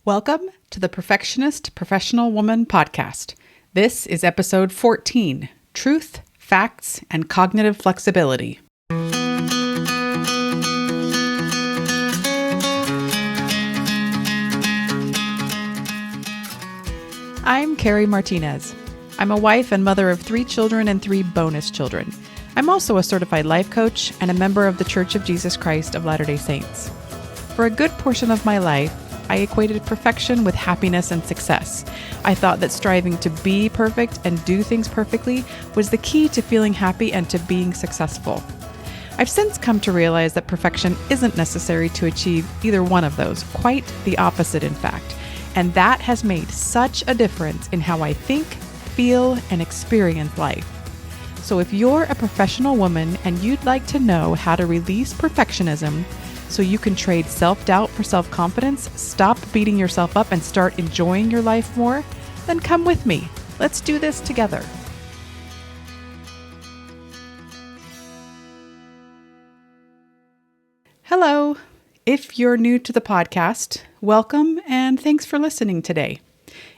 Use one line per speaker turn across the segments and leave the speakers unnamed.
Welcome to the Perfectionist Professional Woman podcast. This is episode 14, Truth, Facts, and Cognitive Flexibility. I'm Carrie Martinez. I'm a wife and mother of 3 children and 3 bonus children. I'm also a certified life coach and a member of the Church of Jesus Christ of Latter-day Saints. For a good portion of my life, I equated perfection with happiness and success. I thought that striving to be perfect and do things perfectly was the key to feeling happy and to being successful. I've since come to realize that perfection isn't necessary to achieve either one of those, quite the opposite in fact. And that has made such a difference in how I think, feel, and experience life. So if you're a professional woman and you'd like to know how to release perfectionism so you can trade self-doubt for self-confidence, stop beating yourself up, and start enjoying your life more, then come with me. Let's do this together. Hello. If you're new to the podcast, welcome and thanks for listening today.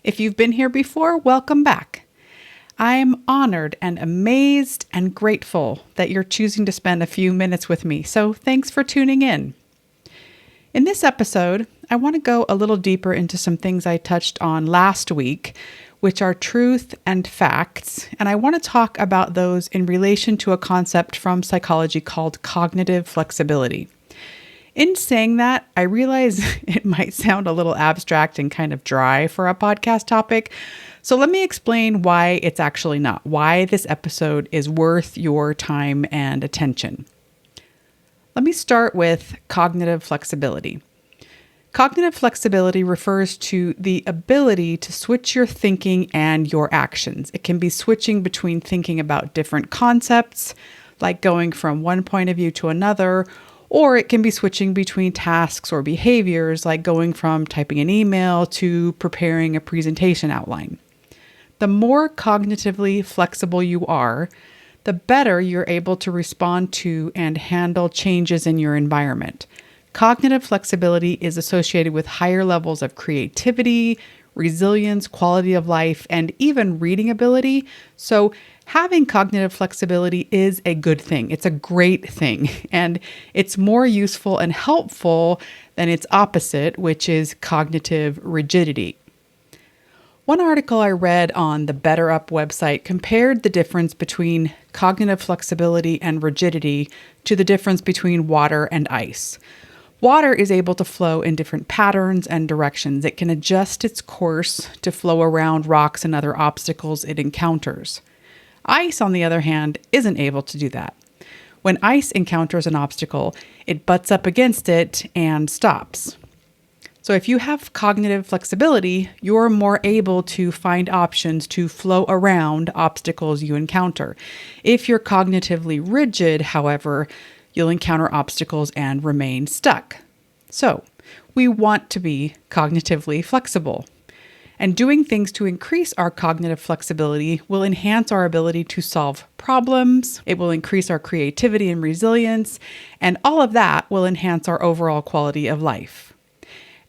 If you've been here before, welcome back. I'm honored and amazed and grateful that you're choosing to spend a few minutes with me, so thanks for tuning in. In this episode, I want to go a little deeper into some things I touched on last week, which are truth and facts, and I want to talk about those in relation to a concept from psychology called cognitive flexibility. In saying that, I realize it might sound a little abstract and kind of dry for a podcast topic, so let me explain why it's actually not, why this episode is worth your time and attention. Let me start with cognitive flexibility. Cognitive flexibility refers to the ability to switch your thinking and your actions. It can be switching between thinking about different concepts, like going from one point of view to another, or it can be switching between tasks or behaviors, like going from typing an email to preparing a presentation outline. The more cognitively flexible you are, the better you're able to respond to and handle changes in your environment. Cognitive flexibility is associated with higher levels of creativity, resilience, quality of life, and even reading ability. So having cognitive flexibility is a good thing. It's a great thing, and it's more useful and helpful than its opposite, which is cognitive rigidity. One article I read on the BetterUp website compared the difference between cognitive flexibility and rigidity to the difference between water and ice. Water is able to flow in different patterns and directions. It can adjust its course to flow around rocks and other obstacles it encounters. Ice, on the other hand, isn't able to do that. When ice encounters an obstacle, it butts up against it and stops. So if you have cognitive flexibility, you're more able to find options to flow around obstacles you encounter. If you're cognitively rigid, however, you'll encounter obstacles and remain stuck. So we want to be cognitively flexible. And doing things to increase our cognitive flexibility will enhance our ability to solve problems. It will increase our creativity and resilience. And all of that will enhance our overall quality of life.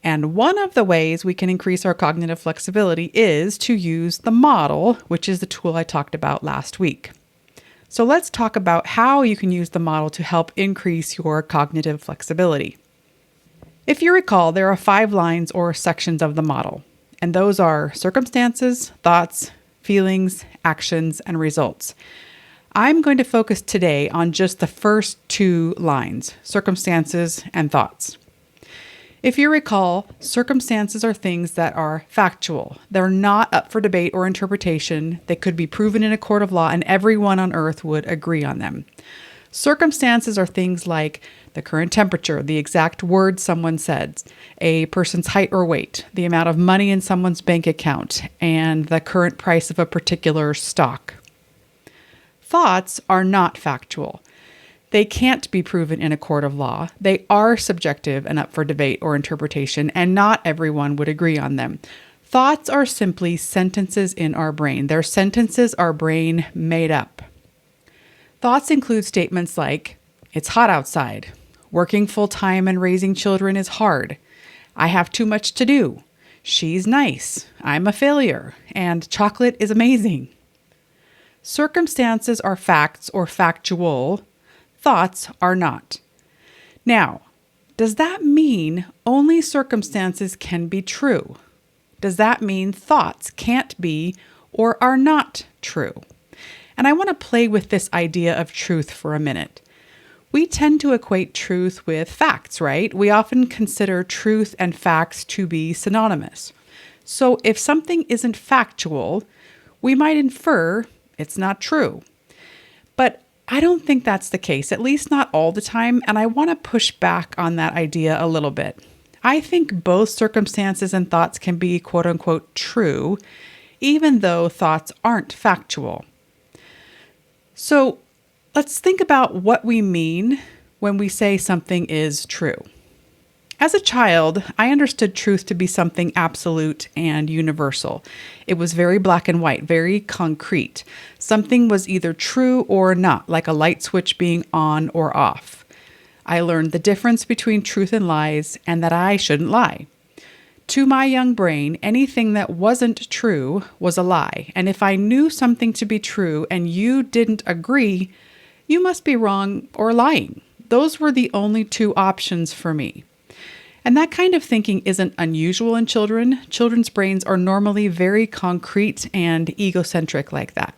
And one of the ways we can increase our cognitive flexibility is to use the model, which is the tool I talked about last week. So let's talk about how you can use the model to help increase your cognitive flexibility. If you recall, there are 5 lines or sections of the model, and those are circumstances, thoughts, feelings, actions, and results. I'm going to focus today on just the first 2 lines, circumstances and thoughts. If you recall, circumstances are things that are factual. They're not up for debate or interpretation. They could be proven in a court of law, and everyone on earth would agree on them. Circumstances are things like the current temperature, the exact words someone said, a person's height or weight, the amount of money in someone's bank account, and the current price of a particular stock. Thoughts are not factual. They can't be proven in a court of law. They are subjective and up for debate or interpretation, and not everyone would agree on them. Thoughts are simply sentences in our brain. They're sentences our brain made up. Thoughts include statements like, "It's hot outside," "Working full-time and raising children is hard," "I have too much to do," She's nice, I'm a failure, and chocolate is amazing. Circumstances are facts or factual, thoughts are not. Now, does that mean only circumstances can be true? Does that mean thoughts can't be or are not true? And I want to play with this idea of truth for a minute. We tend to equate truth with facts, right? We often consider truth and facts to be synonymous. So if something isn't factual, we might infer it's not true. But I don't think that's the case, at least not all the time, and I want to push back on that idea a little bit. I think both circumstances and thoughts can be quote unquote true, even though thoughts aren't factual. So let's think about what we mean when we say something is true. As a child, I understood truth to be something absolute and universal. It was very black and white, very concrete. Something was either true or not, like a light switch being on or off. I learned the difference between truth and lies and that I shouldn't lie. To my young brain, anything that wasn't true was a lie. And if I knew something to be true and you didn't agree, you must be wrong or lying. Those were the only two options for me. And that kind of thinking isn't unusual in children. Children's brains are normally very concrete and egocentric like that.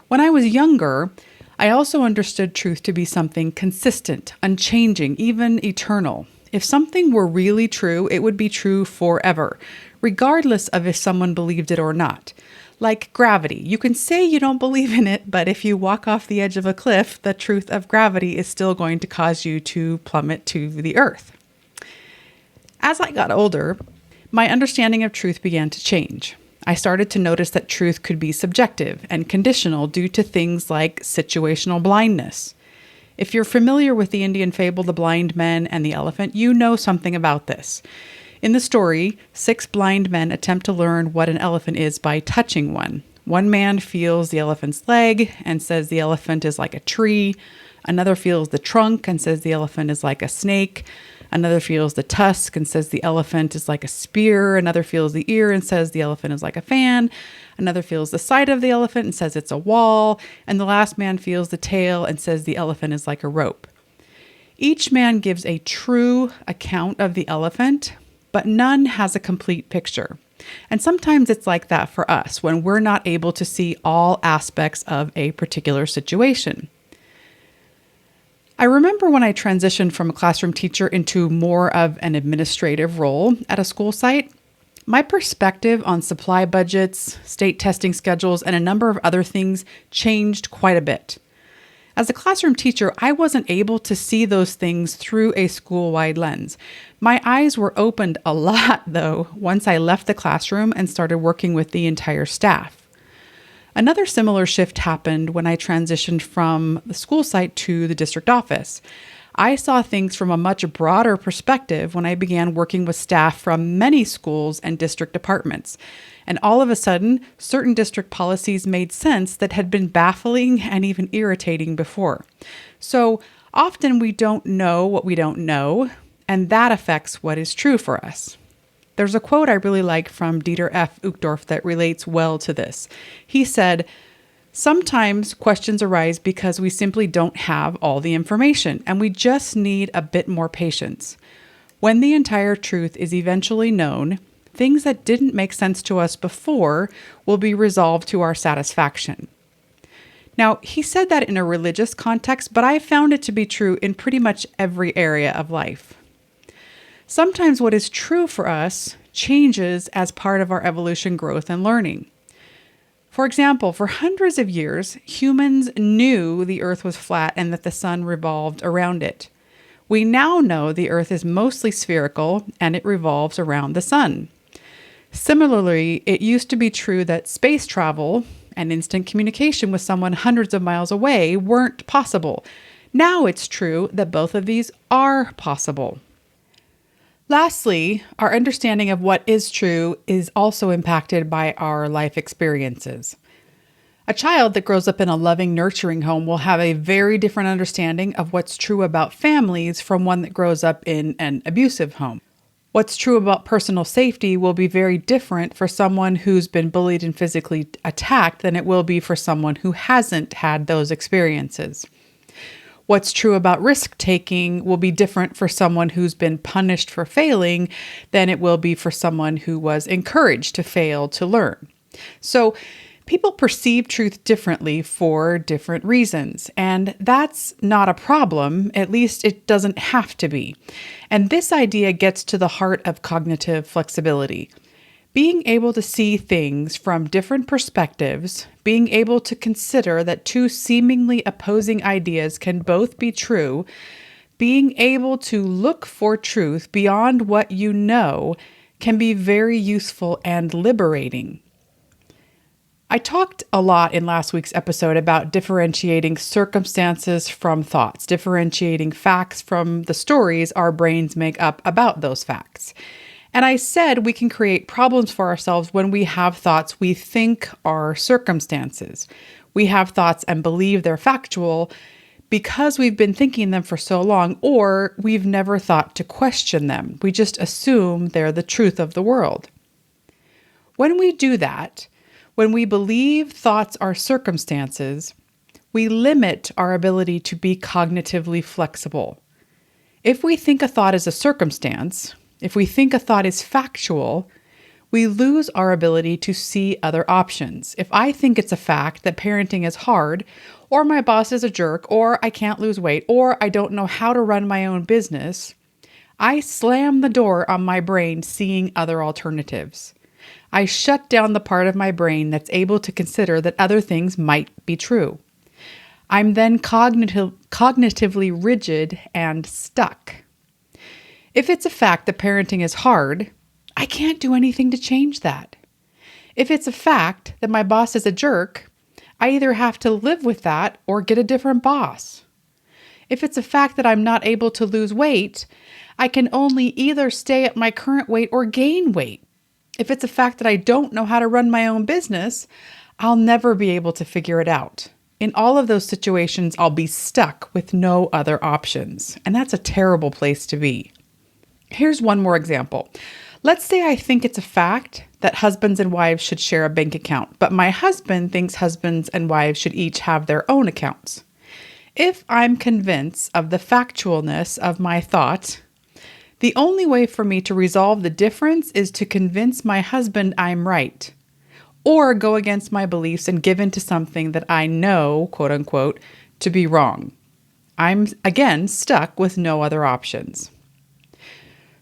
When I was younger, I also understood truth to be something consistent, unchanging, even eternal. If something were really true, it would be true forever, regardless of if someone believed it or not. Like gravity. You can say you don't believe in it, but if you walk off the edge of a cliff, the truth of gravity is still going to cause you to plummet to the earth. As I got older, my understanding of truth began to change. I started to notice that truth could be subjective and conditional due to things like situational blindness. If you're familiar with the Indian fable, The Blind Men and the Elephant, you know something about this. In the story, 6 blind men attempt to learn what an elephant is by touching one. One man feels the elephant's leg and says the elephant is like a tree. Another feels the trunk and says the elephant is like a snake. Another feels the tusk and says the elephant is like a spear. Another feels the ear and says the elephant is like a fan. Another feels the side of the elephant and says it's a wall. And the last man feels the tail and says the elephant is like a rope. Each man gives a true account of the elephant, but none has a complete picture. And sometimes it's like that for us when we're not able to see all aspects of a particular situation. I remember when I transitioned from a classroom teacher into more of an administrative role at a school site, my perspective on supply budgets, state testing schedules, and a number of other things changed quite a bit. As a classroom teacher, I wasn't able to see those things through a school-wide lens. My eyes were opened a lot, though, once I left the classroom and started working with the entire staff. Another similar shift happened when I transitioned from the school site to the district office. I saw things from a much broader perspective when I began working with staff from many schools and district departments. And all of a sudden, certain district policies made sense that had been baffling and even irritating before. So often we don't know what we don't know, and that affects what is true for us. There's a quote I really like from Dieter F. Uchtdorf that relates well to this. He said, "Sometimes questions arise because we simply don't have all the information, and we just need a bit more patience. When the entire truth is eventually known, things that didn't make sense to us before will be resolved to our satisfaction." Now, he said that in a religious context, but I found it to be true in pretty much every area of life. Sometimes what is true for us changes as part of our evolution, growth, and learning. For example, for hundreds of years, humans knew the Earth was flat and that the sun revolved around it. We now know the Earth is mostly spherical and it revolves around the sun. Similarly, it used to be true that space travel and instant communication with someone hundreds of miles away weren't possible. Now it's true that both of these are possible. Lastly, our understanding of what is true is also impacted by our life experiences. A child that grows up in a loving, nurturing home will have a very different understanding of what's true about families from one that grows up in an abusive home. What's true about personal safety will be very different for someone who's been bullied and physically attacked than it will be for someone who hasn't had those experiences. What's true about risk-taking will be different for someone who's been punished for failing than it will be for someone who was encouraged to fail to learn. So people perceive truth differently for different reasons, and that's not a problem. At least it doesn't have to be. And this idea gets to the heart of cognitive flexibility. Being able to see things from different perspectives, being able to consider that two seemingly opposing ideas can both be true, being able to look for truth beyond what you know can be very useful and liberating. I talked a lot in last week's episode about differentiating circumstances from thoughts, differentiating facts from the stories our brains make up about those facts. And I said we can create problems for ourselves when we have thoughts we think are circumstances. We have thoughts and believe they're factual because we've been thinking them for so long, or we've never thought to question them. We just assume they're the truth of the world. When we do that, when we believe thoughts are circumstances, we limit our ability to be cognitively flexible. If we think a thought is a circumstance, if we think a thought is factual, we lose our ability to see other options. If I think it's a fact that parenting is hard, or my boss is a jerk, or I can't lose weight, or I don't know how to run my own business, I slam the door on my brain seeing other alternatives. I shut down the part of my brain that's able to consider that other things might be true. I'm then cognitively rigid and stuck. If it's a fact that parenting is hard, I can't do anything to change that. If it's a fact that my boss is a jerk, I either have to live with that or get a different boss. If it's a fact that I'm not able to lose weight, I can only either stay at my current weight or gain weight. If it's a fact that I don't know how to run my own business, I'll never be able to figure it out. In all of those situations, I'll be stuck with no other options. And that's a terrible place to be. Here's one more example. Let's say I think it's a fact that husbands and wives should share a bank account, but my husband thinks husbands and wives should each have their own accounts. If I'm convinced of the factualness of my thought, the only way for me to resolve the difference is to convince my husband I'm right, or go against my beliefs and give in to something that I know, quote unquote, to be wrong. I'm again stuck with no other options.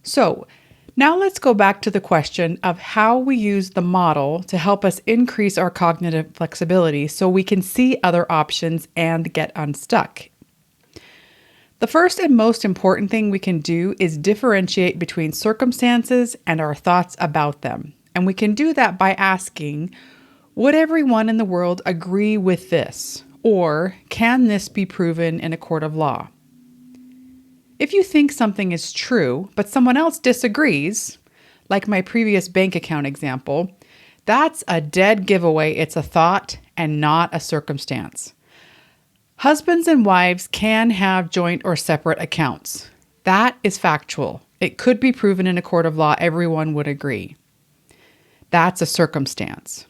So now let's go back to the question of how we use the model to help us increase our cognitive flexibility so we can see other options and get unstuck. The first and most important thing we can do is differentiate between circumstances and our thoughts about them. And we can do that by asking, would everyone in the world agree with this? Or can this be proven in a court of law? If you think something is true, but someone else disagrees, like my previous bank account example, that's a dead giveaway. It's a thought and not a circumstance. Husbands and wives can have joint or separate accounts. That is factual. It could be proven in a court of law. Everyone would agree. That's a circumstance.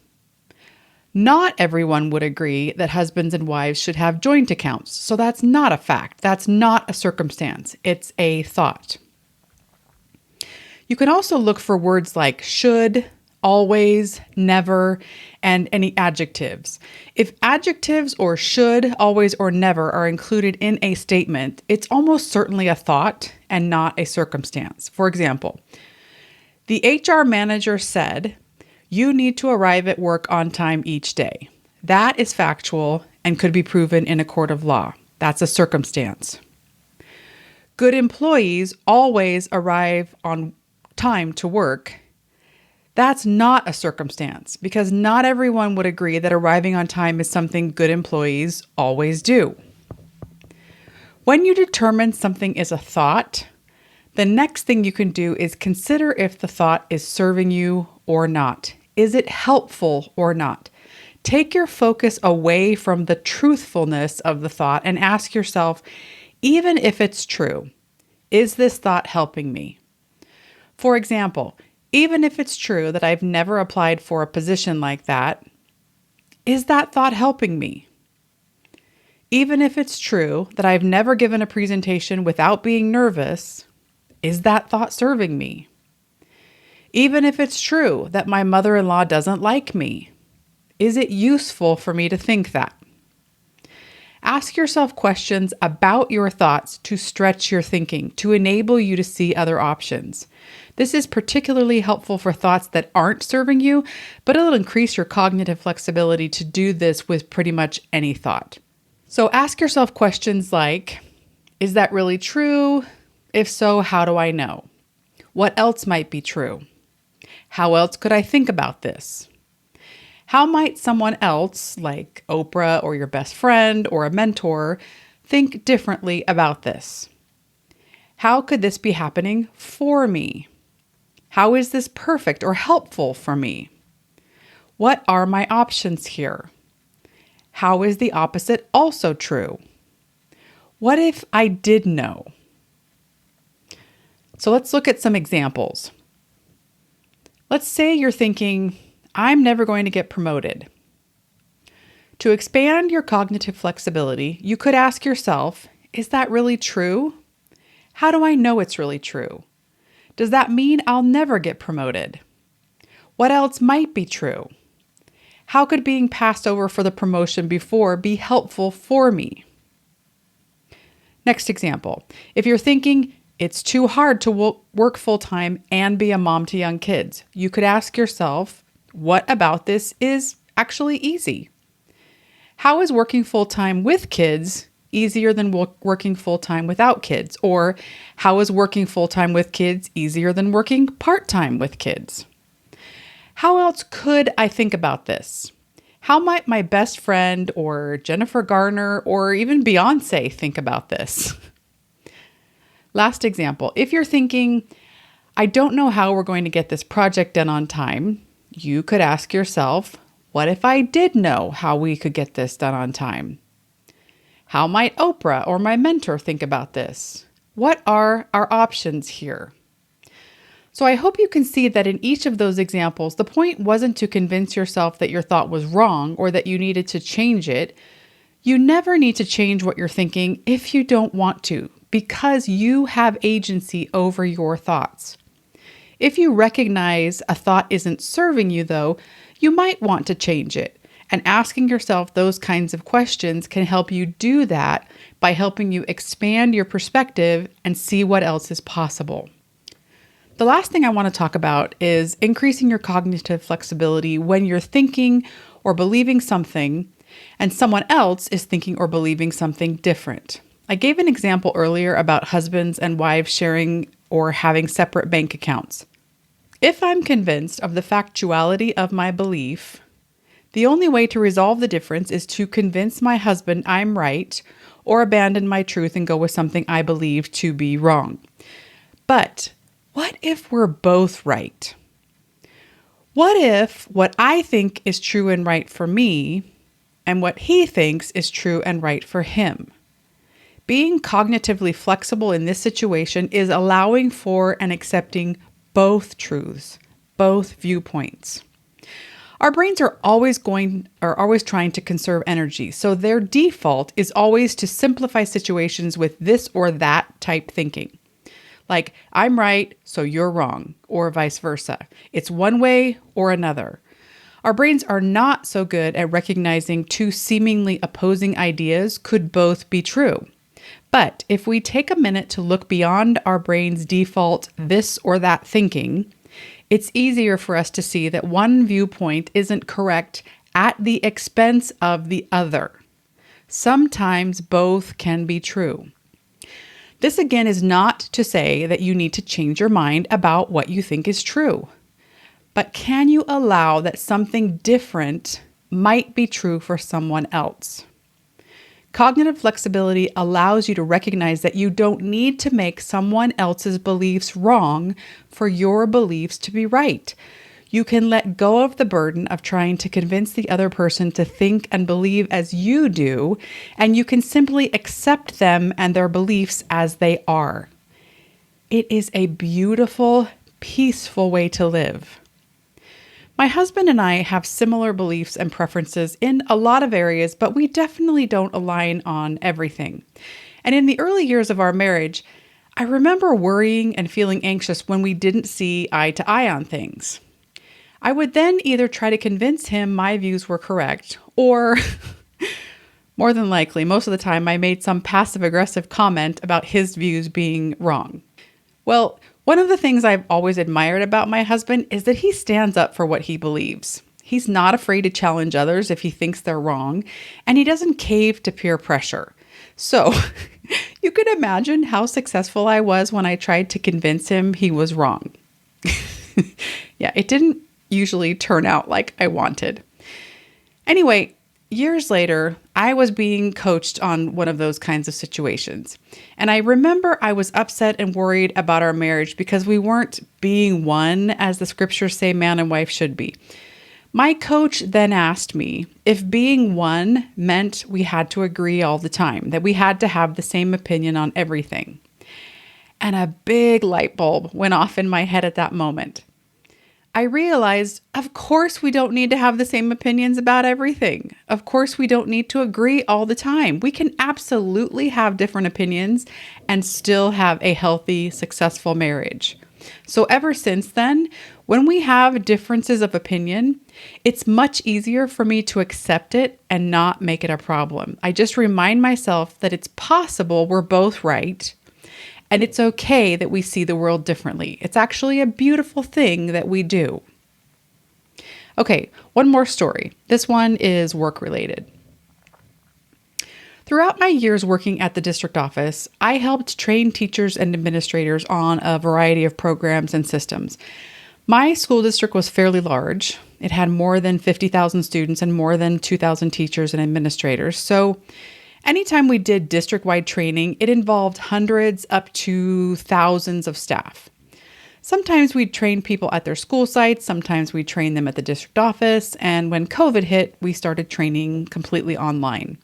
Not everyone would agree that husbands and wives should have joint accounts. So that's not a fact. That's not a circumstance. It's a thought. You can also look for words like should, always, never, and any adjectives. If adjectives or should, always, or never are included in a statement, it's almost certainly a thought and not a circumstance. For example, the HR manager said, you need to arrive at work on time each day. That is factual and could be proven in a court of law. That's a circumstance. Good employees always arrive on time to work. That's not a circumstance because not everyone would agree that arriving on time is something good employees always do. When you determine something is a thought, the next thing you can do is consider if the thought is serving you or not. Is it helpful or not? Take your focus away from the truthfulness of the thought and ask yourself, even if it's true, is this thought helping me? For example, even if it's true that I've never applied for a position like that, is that thought helping me? Even if it's true that I've never given a presentation without being nervous, is that thought serving me? Even if it's true that my mother-in-law doesn't like me, is it useful for me to think that? Ask yourself questions about your thoughts to stretch your thinking, to enable you to see other options. This is particularly helpful for thoughts that aren't serving you, but it'll increase your cognitive flexibility to do this with pretty much any thought. So ask yourself questions like, is that really true? If so, how do I know? What else might be true? How else could I think about this? How might someone else, like Oprah or your best friend or a mentor, think differently about this? How could this be happening for me? How is this perfect or helpful for me? What are my options here? How is the opposite also true? What if I did know? So let's look at some examples. Let's say you're thinking, I'm never going to get promoted. To expand your cognitive flexibility, you could ask yourself, is that really true? How do I know it's really true? Does that mean I'll never get promoted? What else might be true? How could being passed over for the promotion before be helpful for me? Next example, if you're thinking, it's too hard to work full-time and be a mom to young kids, you could ask yourself, what about this is actually easy? How is working full-time with kids easier than working full-time without kids? Or how is working full-time with kids easier than working part-time with kids? How else could I think about this? How might my best friend or Jennifer Garner or even Beyonce think about this? Last example, if you're thinking, I don't know how we're going to get this project done on time, you could ask yourself, what if I did know how we could get this done on time? How might Oprah or my mentor think about this? What are our options here? So I hope you can see that in each of those examples, the point wasn't to convince yourself that your thought was wrong or that you needed to change it. You never need to change what you're thinking if you don't want to, because you have agency over your thoughts. If you recognize a thought isn't serving you, though, you might want to change it. And asking yourself those kinds of questions can help you do that by helping you expand your perspective and see what else is possible. The last thing I want to talk about is increasing your cognitive flexibility when you're thinking or believing something and someone else is thinking or believing something different. I gave an example earlier about husbands and wives sharing or having separate bank accounts. If I'm convinced of the factuality of my belief, the only way to resolve the difference is to convince my husband I'm right or abandon my truth and go with something I believe to be wrong. But what if we're both right? What if what I think is true and right for me and what he thinks is true and right for him? Being cognitively flexible in this situation is allowing for and accepting both truths, both viewpoints. Our brains are always trying to conserve energy, so their default is always to simplify situations with this or that type thinking. Like, I'm right, so you're wrong, or vice versa. It's one way or another. Our brains are not so good at recognizing two seemingly opposing ideas could both be true. But if we take a minute to look beyond our brain's default this or that thinking, it's easier for us to see that one viewpoint isn't correct at the expense of the other. Sometimes both can be true. This again is not to say that you need to change your mind about what you think is true. But can you allow that something different might be true for someone else? Cognitive flexibility allows you to recognize that you don't need to make someone else's beliefs wrong for your beliefs to be right. You can let go of the burden of trying to convince the other person to think and believe as you do, and you can simply accept them and their beliefs as they are. It is a beautiful, peaceful way to live. My husband and I have similar beliefs and preferences in a lot of areas, but we definitely don't align on everything. And in the early years of our marriage, I remember worrying and feeling anxious when we didn't see eye to eye on things. I would then either try to convince him my views were correct, or more than likely, most of the time, I made some passive-aggressive comment about his views being wrong. Well, one of the things I've always admired about my husband is that he stands up for what he believes. He's not afraid to challenge others if he thinks they're wrong, and he doesn't cave to peer pressure. So, you can imagine how successful I was when I tried to convince him he was wrong. Yeah, it didn't usually turn out like I wanted. Anyway, years later, I was being coached on one of those kinds of situations. And I remember I was upset and worried about our marriage because we weren't being one as the scriptures say man and wife should be. My coach then asked me if being one meant we had to agree all the time, that we had to have the same opinion on everything. And a big light bulb went off in my head at that moment. I realized, of course, we don't need to have the same opinions about everything. Of course, we don't need to agree all the time. We can absolutely have different opinions and still have a healthy, successful marriage. So ever since then, when we have differences of opinion, it's much easier for me to accept it and not make it a problem. I just remind myself that it's possible we're both right. And it's okay that we see the world differently. It's actually a beautiful thing that we do. Okay, one more story. This one is work-related. Throughout my years working at the district office, I helped train teachers and administrators on a variety of programs and systems. My school district was fairly large. It had more than 50,000 students and more than 2,000 teachers and administrators. So anytime we did district-wide training, it involved hundreds up to thousands of staff. Sometimes we'd train people at their school sites, sometimes we'd train them at the district office, and when COVID hit, we started training completely online.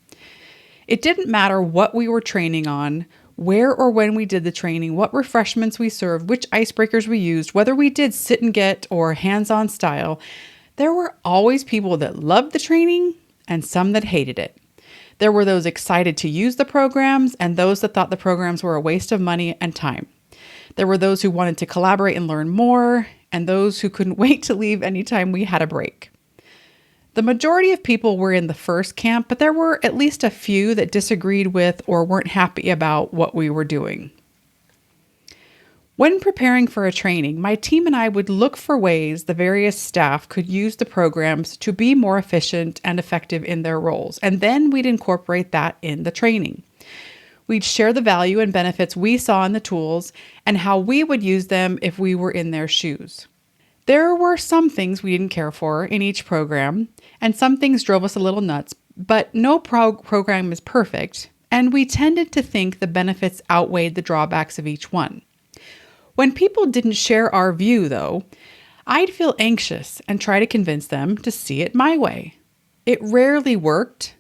It didn't matter what we were training on, where or when we did the training, what refreshments we served, which icebreakers we used, whether we did sit and get or hands-on style, there were always people that loved the training and some that hated it. There were those excited to use the programs and those that thought the programs were a waste of money and time. There were those who wanted to collaborate and learn more, and those who couldn't wait to leave anytime we had a break. The majority of people were in the first camp, but there were at least a few that disagreed with or weren't happy about what we were doing. When preparing for a training, my team and I would look for ways the various staff could use the programs to be more efficient and effective in their roles, and then we'd incorporate that in the training. We'd share the value and benefits we saw in the tools and how we would use them if we were in their shoes. There were some things we didn't care for in each program, and some things drove us a little nuts, but no program is perfect, and we tended to think the benefits outweighed the drawbacks of each one. When people didn't share our view, though, I'd feel anxious and try to convince them to see it my way. It rarely worked,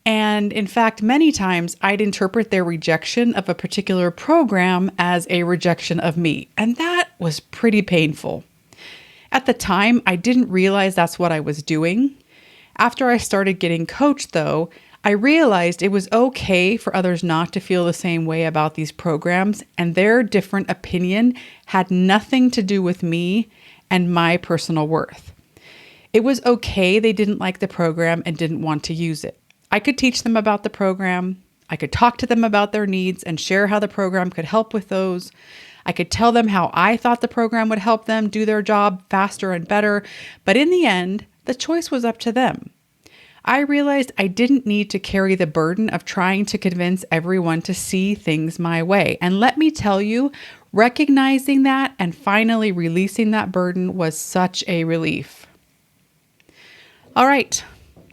and in fact, many times I'd interpret their rejection of a particular program as a rejection of me, and that was pretty painful. At the time, I didn't realize that's what I was doing. After I started getting coached, though, I realized it was okay for others not to feel the same way about these programs, and their different opinion had nothing to do with me and my personal worth. It was okay they didn't like the program and didn't want to use it. I could teach them about the program. I could talk to them about their needs and share how the program could help with those. I could tell them how I thought the program would help them do their job faster and better, but in the end, the choice was up to them. I realized I didn't need to carry the burden of trying to convince everyone to see things my way. And let me tell you, recognizing that and finally releasing that burden was such a relief. All right.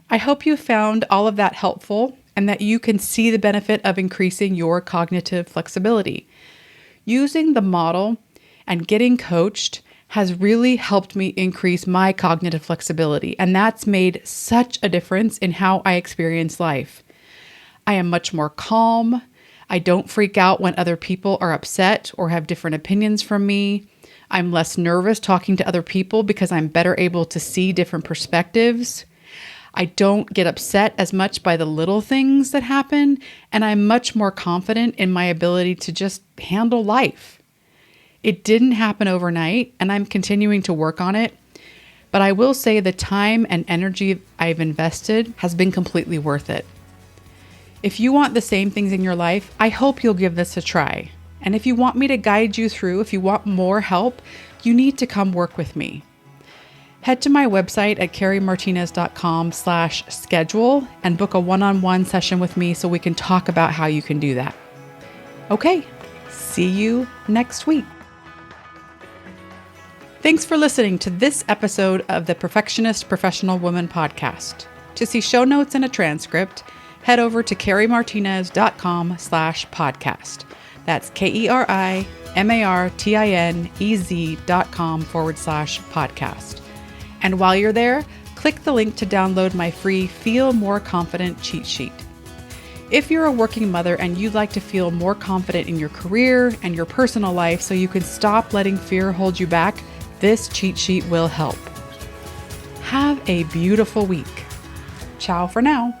I hope you found all of that helpful and that you can see the benefit of increasing your cognitive flexibility. Using the model and getting coached has really helped me increase my cognitive flexibility, and that's made such a difference in how I experience life. I am much more calm. I don't freak out when other people are upset or have different opinions from me. I'm less nervous talking to other people because I'm better able to see different perspectives. I don't get upset as much by the little things that happen, and I'm much more confident in my ability to just handle life. It didn't happen overnight, and I'm continuing to work on it, but I will say the time and energy I've invested has been completely worth it. If you want the same things in your life, I hope you'll give this a try. And if you want me to guide you through, if you want more help, you need to come work with me. Head to my website at carriemartinez.com/schedule and book a one-on-one session with me so we can talk about how you can do that. Okay, see you next week. Thanks for listening to this episode of the Perfectionist Professional Woman podcast. To see show notes and a transcript, head over to carriemartinez.com/podcast. That's KerrieMartinez.com/podcast. And while you're there, click the link to download my free Feel More Confident cheat sheet. If you're a working mother and you'd like to feel more confident in your career and your personal life so you can stop letting fear hold you back, this cheat sheet will help. Have a beautiful week. Ciao for now.